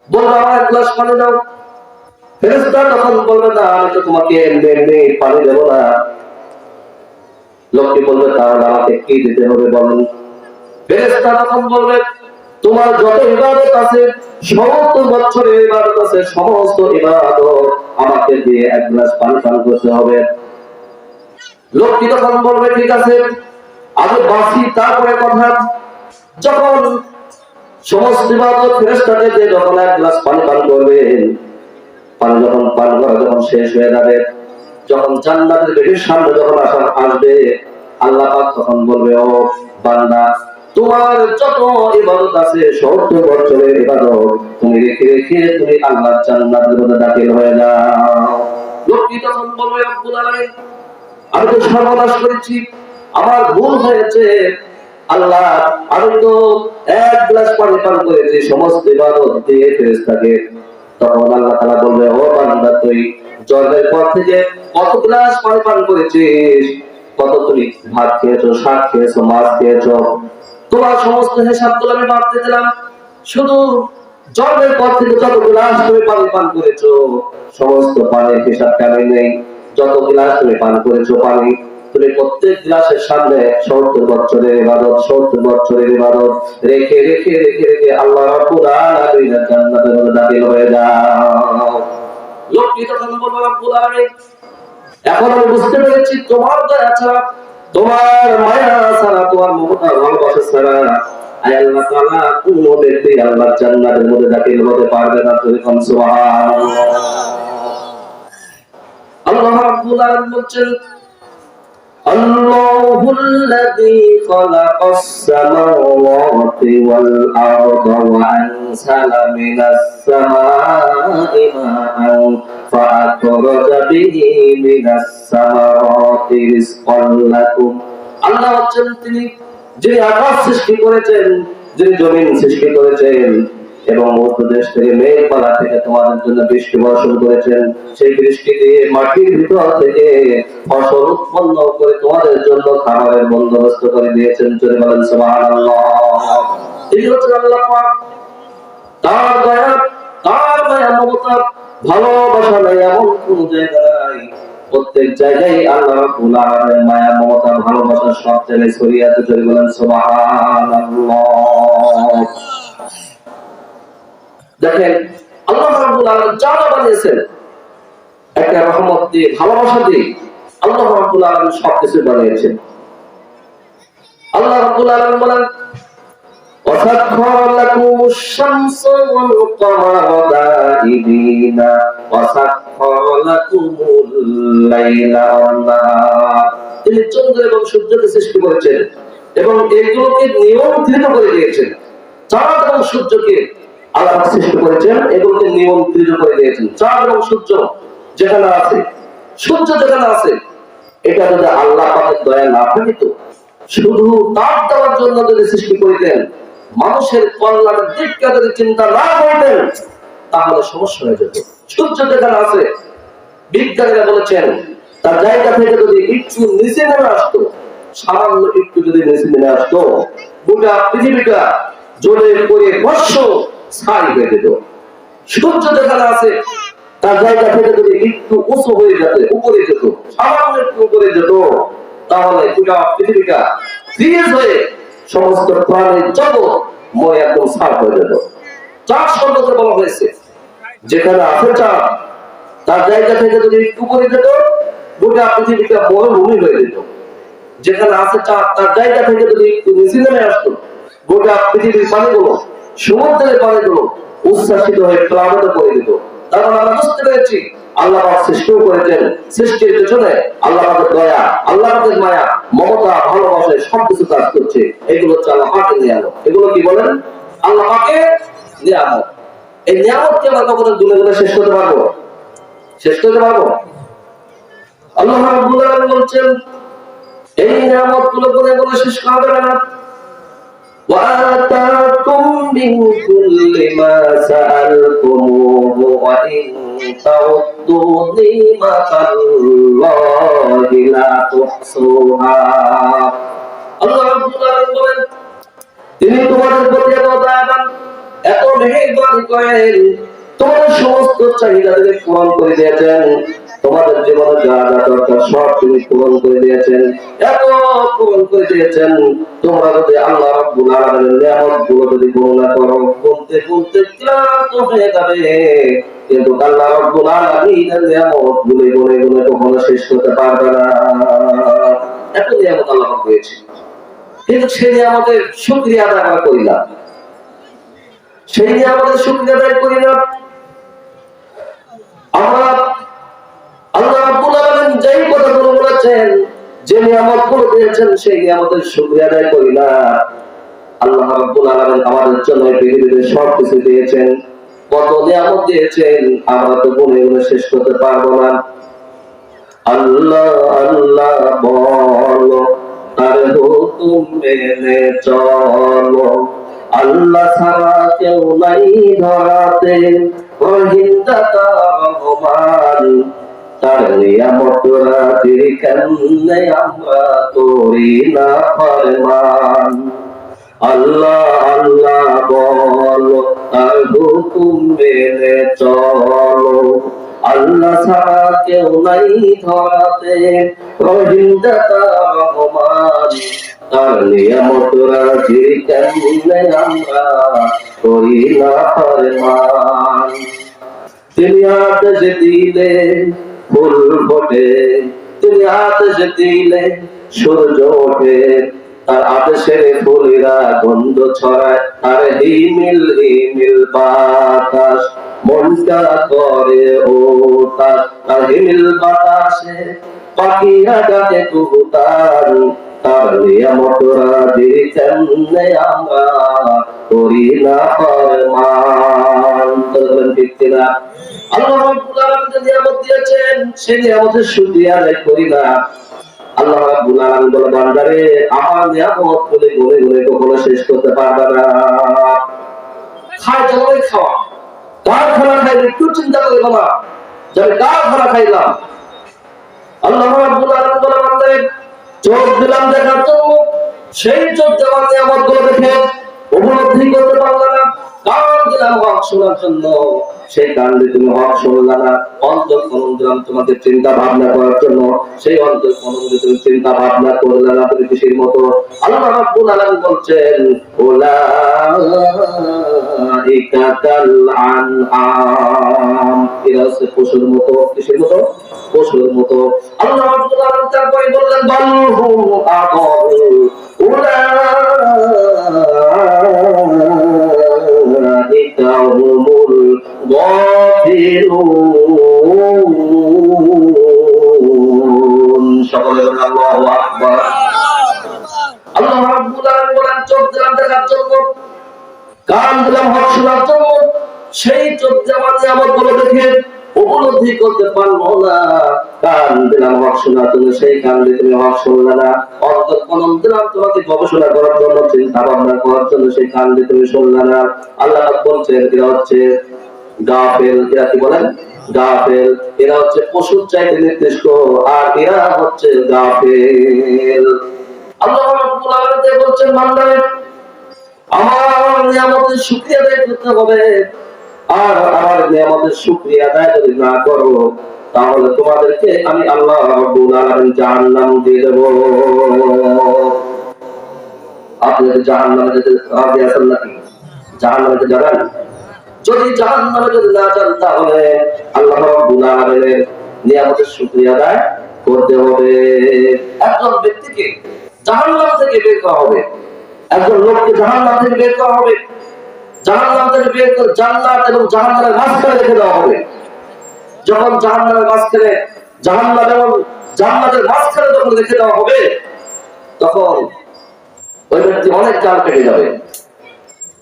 বলবে আমার এক গ্লাস পানি দাও। ফেরেশতা তখন বলবে না, আমি তো তোমাকে এমনি পানি দেবো না। লোকটি বলবে তাহলে আমাকে কি দিতে হবে বলেন। ফেরেশতা তখন বলবে তোমার যত ইবাদত আছে, সমস্ত বছরের ইবাদত আছে, সমস্ত ইবাদত আমাকে দিয়ে এক গ্লাস পানি পান করতে হবে। লোকটি তখন বলবে ঠিক আছে, আগে বাসি তারপরে কথা। যখন সমস্ত ইবাদত ফেরেশতাকে দিয়ে যখন এক গ্লাস পানি পান করবে, পানি যখন পান করা যখন শেষ হয়ে যাবে, যখন জান্নাতের গেটের সামনে যখন আসবে, আল্লাহ পাক তখন বলবে ও বান্দা, তোমার যত ইবাদত আছে 70 বছরের ইবাদত তুমি রেখে রেখে তুমি আল্লাহর জান্নাতের মধ্যে দাখিল হয়ে যাও। লোকটি তখন বলবে রব্বুল আলামিন, আমি তো সর্বনাশ করেছি, আমার ভুল হয়েছে আল্লাহ, আমি তো এক গ্লাস পানি পান করেছি সমস্ত ইবাদত দিয়ে ফেরেশতাকে। তখন আল্লাহ তাআলা বলবে ও বান্দা, তুই জন্মের পর থেকে কত গ্লাস পানি পান করেছিস, কত তুমি ভাত খেয়েছো, শাক খেয়েছো, মাছ খেয়েছো, তোমার সমস্ত হিসাবগুলো আমি বাড়তে দিলাম। শুধু জন্মের পর থেকে যত গ্লাস তুমি পানি পান করেছো সমস্ত পানির হিসাবটা আমি নেই। যত গ্লাস তুমি পান করেছো পানি, তুমি প্রত্যেক গ্লাসের সামনে 70 বছরের ইবাদত, 70 বছরের ইবাদত রেখে রেখে রেখে রেখে আল্লাহ রাব্বুল আলামিনের জান্নাতের মধ্যে দাখিল হয়ে যাও। লোকটি তখন বলবে রব্বুল আলামিন, এখন আমি বুঝতে পেরেছি তোমার দয়া ছাড়া, তোমার মায়া ছাড়া, তোমার মমতা ভালোবাসা ছাড়া আল্লাহ তাআলা কোন ব্যক্তি আল্লাহর জান্নাতের মধ্যে দাখিল হতে পারবে না। তুমি কোন সুবহানাল্লাহ। আল্লাহ রাব্বুল আলামিন বলছেন আল্লাহুল্লাযী খালাকাস সামাওয়াতি ওয়াল আরদা ওয়া আনসালা মিনাস সামাই মাআন ফাআখরাজা বিহি মিনাস সামারাতি রিজকান লাকুম। আল্লাহ হচ্ছেন তিনি যিনি আকাশ সৃষ্টি করেছেন, যিনি জমিন সৃষ্টি করেছেন এবং উপদেশ থেকে মেঘমালা থেকে তোমাদের জন্য বৃষ্টি বর্ষণ করেছেন। সেই বৃষ্টি দিয়ে মাটির ভিতর থেকে ফসল উৎপন্ন করে তোমাদের জন্য খাবারের বন্দোবস্ত করে দিয়েছেন। যদি বলেন সুবহানাল্লাহ। এই হচ্ছে আল্লাহ পাক, তার দয়া, তার দয়া মমতা ভালোবাসা নাই এমন কোন জায়গা নাই। প্রত্যেক জায়গায় আল্লাহ রাব্বুল আলামিনের মায়া মমতা ভালোবাসা সব জায়গায় ছড়িয়ে আছে। যদি বলেন সুবহানাল্লাহ। দেখেন আল্লাহ রাব্বুল আলামিন যা বানিয়েছেন একটা রহমত দিয়ে, ভালোবাসা দিয়ে আল্লাহ রাব্বুল আলামিন সবকিছু বানিয়েছেন। আল্লাহ রাব্বুল আলামিন বলেন وَسَخَّرَ لَكُمُ الشَّمْسَ وَالْقَمَرَ دَائِبِينَ وَسَخَّرَ لَكُمُ اللَّيْلَ وَالنَّهَارَ। তিনি চন্দ্র এবং সূর্যকে সৃষ্টি করেছেন এবং এগুলোকে নিয়ন্ত্রিত করে দিয়েছেন। চাঁদ এবং সূর্যকে আল্লাহ সৃষ্টি করেছেন, এগুলোকে নিয়ন্ত্রিত করে দিয়েছেন। চাঁদ এবং সূর্য যেখানে আছে, সূর্য যেখানে আছে, এটা যদি আল্লাহ পাকের দয়া না থাকিত, শুধু তাপ দেওয়ার জন্য যদি সৃষ্টি করিতেন, মানুষের কল্যাণের দিকটা যদি চিন্তা না করতেন, তাহলে সমস্যা হয়ে যেত। সূর্য যেখানে আছে, বিজ্ঞানীরা বলেছেন তার জায়গা থেকে যদি একটু নিচে নেমে আসতো, সামান্য একটু যদি নিচে নেমে আসতো, গোটা পৃথিবীটা জ্বলে পড়ে ভস্ম ছাই হয়ে যেত। সূর্য যেখানে আছে তার জায়গা থেকে যদি একটু উঁচু হয়ে যেত, উপরে যেত, সামান্য একটু উপরে যেত, তাহলে গোটা পৃথিবীটা ফ্রিজ হয়ে সমস্ত প্রাণীর জগৎ মরে একদম সাফ হয়ে যেত। চাঁদ সম্পর্কে বলা হয়েছে যেখানে আছে চাঁদ, তার জায়গা থেকে যদি একটু উপরে যেত, গোটা পৃথিবীটা মরুভূমি হয়ে যেত। যেখানে আছে চাঁদ, তার জায়গা থেকে যদি একটু নিচে নেমে আসতো, গোটা পৃথিবীর পানিগুলো, সমুদ্রের পানিগুলো উচ্ছ্বাসিত হয়ে প্লাবিত করে দিত। কারণ আমরা বুঝতে পেরেছি আল্লাহ পাক সৃষ্টিও করেছেন, সৃষ্টির পেছনে আল্লাহ পাকের দয়া, আল্লাহ পাকের মায়া, মমতা, ভালোবাসা সবকিছু কাজ করছে। এগুলো হচ্ছে আল্লাহ পাকের নিয়ামত। এগুলো কি বলেন? আল্লাহ পাকের নিয়ামত। এই নিয়ামতকে আমরা কখনো গুণে গুণে শেষ করতে পারবো? শেষ করতে পারবো? আল্লাহ রাব্বুল আলামিন বলছেন এই নিয়ামতগুলো গুণে গুণে শেষ করা যাবে না। وآتاكم من كل ما سألتموه وإن تعدوا نعمة الله لا تحصوها। আল্লাহ রাব্বুল আলামিন বলেন তিনি তোমাদের প্রতি এত দয়াবান, এত মেহেরবানি করেন, তোমাদের সমস্ত চাহিদাকে পূরণ করে দিয়েছেন, তোমাদের জীবনে যা যা দরকার সব তিনি পূরণ করে দিয়েছেন, এত পূরণ করে দিয়েছেন। তোমরা যদি আল্লাহ রাব্বুল আলামিনের নিয়ামতগুলো যদি গণনা করো, গুনতে গুনতে ক্লান্ত হয়ে যাবে, কিন্তু আল্লাহ রাব্বুল আলামিনের নিয়ামতগুলো গুনে গুনে কখনো শেষ করতে পারবে না। এত নিয়ামত আল্লাহ দিয়েছে, কিন্তু সেই নিয়ামতের শুকরিয়া আদায় আমরা করি না, সেই নিয়ামতের শুকরিয়া আদায় করি না আমরা। আল্লাহ রাব্বুল আলামিন যেই কথাগুলো বলেছেন, যে নিয়ামতগুলো দিয়েছেন, সেই নিয়ামতের শুকরিয়া আদায় করি না। আল্লাহ রাব্বুল আলামিন আমাদের জন্য পৃথিবীতে সবকিছু দিয়েছেন, কত নিয়ামত দিয়েছেন আমরা তো গুনে গুনে শেষ করতে পারবো না। আল্লাহ আল্লাহ বলো, তার হুকুম মেনে চলো, আল্লাহ ছাড়া কেউ নাই ধরাতে, রহিম দাতা রহমান, তার নিয়ামত রাজির কেমনে আমরা করি না ফরমান। আল্লাহ আল্লাহ বলো, তার হুকুম মেনে চলো, আল্লাহ ছাড়া কেউ নাই ধরাতে, রহিম দাতা রহমান, তার নিয়ামত রাজির কেমনে আমরা করি না ফরমান। তিনি আদেশ দিলে ফুল ফোটে, তিনি আদেশ দিলে সূর্য ওঠে, তার আদেশের ফুলেরা গন্ধ ছড়ায়, আর হিমিল হিমিল বাতাস মনটা করে ও তার হিমিল বাতাসে পাখিরা ডাকে কবুতর, তার নিয়ামত রাজির কেমনে আমরা করি না ফরমান। ঠিক কিনা? আল্লাহ রাব্বুল আলামিন যে নিয়ামত দিয়েছেন, সেই নিয়ামতের শুকরিয়া আদায় করি না। আল্লাহ রাব্বুল আলামিন বলে, বান্দারে আমার নিয়ামত গুলো গুনে গুনে কখনো শেষ করতে পারবে না। খায় জলে খাওয়া, কার খানা খাইলে একটু চিন্তা করে বাবা, যে আমি কার খানা খাইলাম। আল্লাহ রাব্বুল আলামিন বলে, বান্দারে চোখ দিলাম দেখার জন্য, সেই চোখ দেওয়ার নিয়ামত গুলো দেখে উপলব্ধি করতে পারলে না। কান দিলাম হক শোনার জন্য, সেই কান দিয়ে তুমি হক শুনলে না। অন্তর খনন দিলাম তোমাকে চিন্তা ভাবনা করার জন্য, সেই অন্তর খনন দিয়ে তুমি চিন্তা ভাবনা করলে না। তুমি কিসের মতো? আল্লাহ রাব্বুল আলামিন বলছেন, উলাইকা কাল আনআম, এরা হচ্ছে পশুর মতো। কিসের মতো? পশুর মতো। আল্লাহ রাব্বুল আলামিন তারপরে বললেন, বাল হুম আদল, উলাইকা হুমুল গাফিলুন। সকলে বলেন আল্লাহু আকবার। আল্লাহ রাব্বুল আলামিন বলেন, চোখ দিলাম দেখার জন্য, কান দিলাম হক শোনার জন্য, সেই চোখ দেওয়ার নিয়ামতগুলো দেখে উপলব্ধি করতে পারলো না। কান দিলাম হক শোনার জন্য, সেই কান দিয়ে তুমি হক শুনলে না। অন্তর খনন দিলাম তোমাকে গবেষণা করার জন্য, চিন্তা ভাবনা করার জন্য, সেই কান দিয়ে তুমি শুনলে না। আল্লাহ বলছেন, এরা হচ্ছে গাফেল। এরা কি বলেন? গাফেল। এরা হচ্ছে পশুর চাইতে নির্দিষ্ট, আর এরা হচ্ছে গাফেল। আল্লাহ রাব্বুল আলামিন বলছেন, বান্দারে আমার নিয়ামতের শুকরিয়া আদায় করতে হবে, আর আমার নিয়ামতের শুকরিয়া আদায় যদি না করো, তাহলে তোমাদেরকে আমি আল্লাহ রাব্বুল আলামিন জাহান্নাম দিয়ে দেব। আপনি জাহান্নামে যেতে রাজি আছেন নাকি? জাহান্নামে যাবেন? যদি জাহান্নামে যদি না যান, তাহলে আল্লাহ রাব্বুল আলামিনের নিয়ামতের শুকরিয়া আদায় করতে হবে। একজন ব্যক্তিকে জাহান্নাম থেকে বের করা হবে, একজন লোককে জাহান্নাম থেকে বের করা হবে, জাহান্নাম থেকে বের করে জান্নাত এবং জাহান্নামের মাঝখানে রেখে দেওয়া হবে। যখন জাহান্নামের মাঝখানে, জাহান্নাম এবং জান্নাতের মাঝখানে যখন রেখে দেওয়া হবে, তখন ওই ব্যক্তি অনেক কান কেটে যাবে,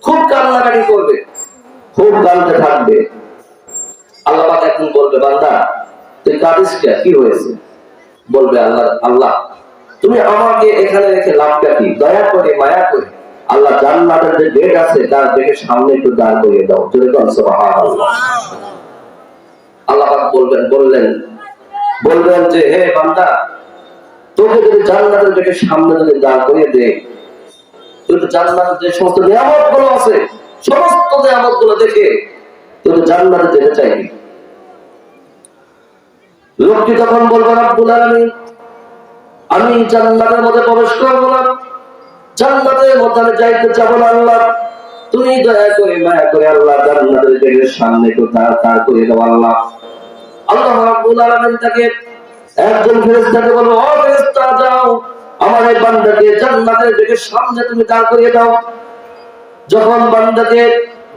খুব কান্নাকাটি করবে, খুব কাঁদতে থাকবে। আল্লাহ পাক একদিন বলবে, বান্দা তুই কাঁদিস কে? কি হয়েছে? বলবে, আল্লাহ আল্লাহ তুমি আমাকে এখানে রেখে লাভটা কি? দয়া করে মায়া করে আল্লাহ জান্নাতের যে গেট আছে তার গেটের সামনে একটু দাঁড় করিয়ে দাও। জোরে বল সুবহানাল্লাহ। আল্লাহ পাক বলবেন যে, হে বান্দা, তোকে যদি জান্নাতের গেটের সামনে যদি দাঁড় করিয়ে দেয়, তুই জান্নাতের যে সমস্ত নিয়ামতগুলো আছে সমস্ত নিয়ামতগুলো দেখে তুমি জান্নাতে যেতে চাইবে। লোকটি তখন বলবে, রব্বুল আলামিন, আমি জান্নাতের মধ্যে প্রবেশ করবো না, জান্নাতের মধ্যে আমি যাইতে চাবো না আল্লাহ, তুমি দয়া করে মায়া করে আল্লাহ জান্নাতের গেটের সামনে একটু দাঁড় করিয়ে দাও আল্লাহ। আল্লাহ রাব্বুল আলামিন তাকে একজন ফেরেশতাকে বলবো, ও ফেরেশতা, যাও আমার এই বান্দাকে জান্নাতের গেটের সামনে তুমি দাঁড় করিয়ে দাও। যখন বান্দাকে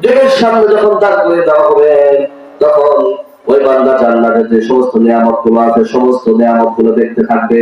গেটের সামনে যখন দাঁড় করিয়ে দেওয়া হবে, তখন ওই বান্দা জান্নাতের যে সমস্ত নিয়ামতগুলো আছে সমস্ত নিয়ামতগুলো দেখতে থাকবে।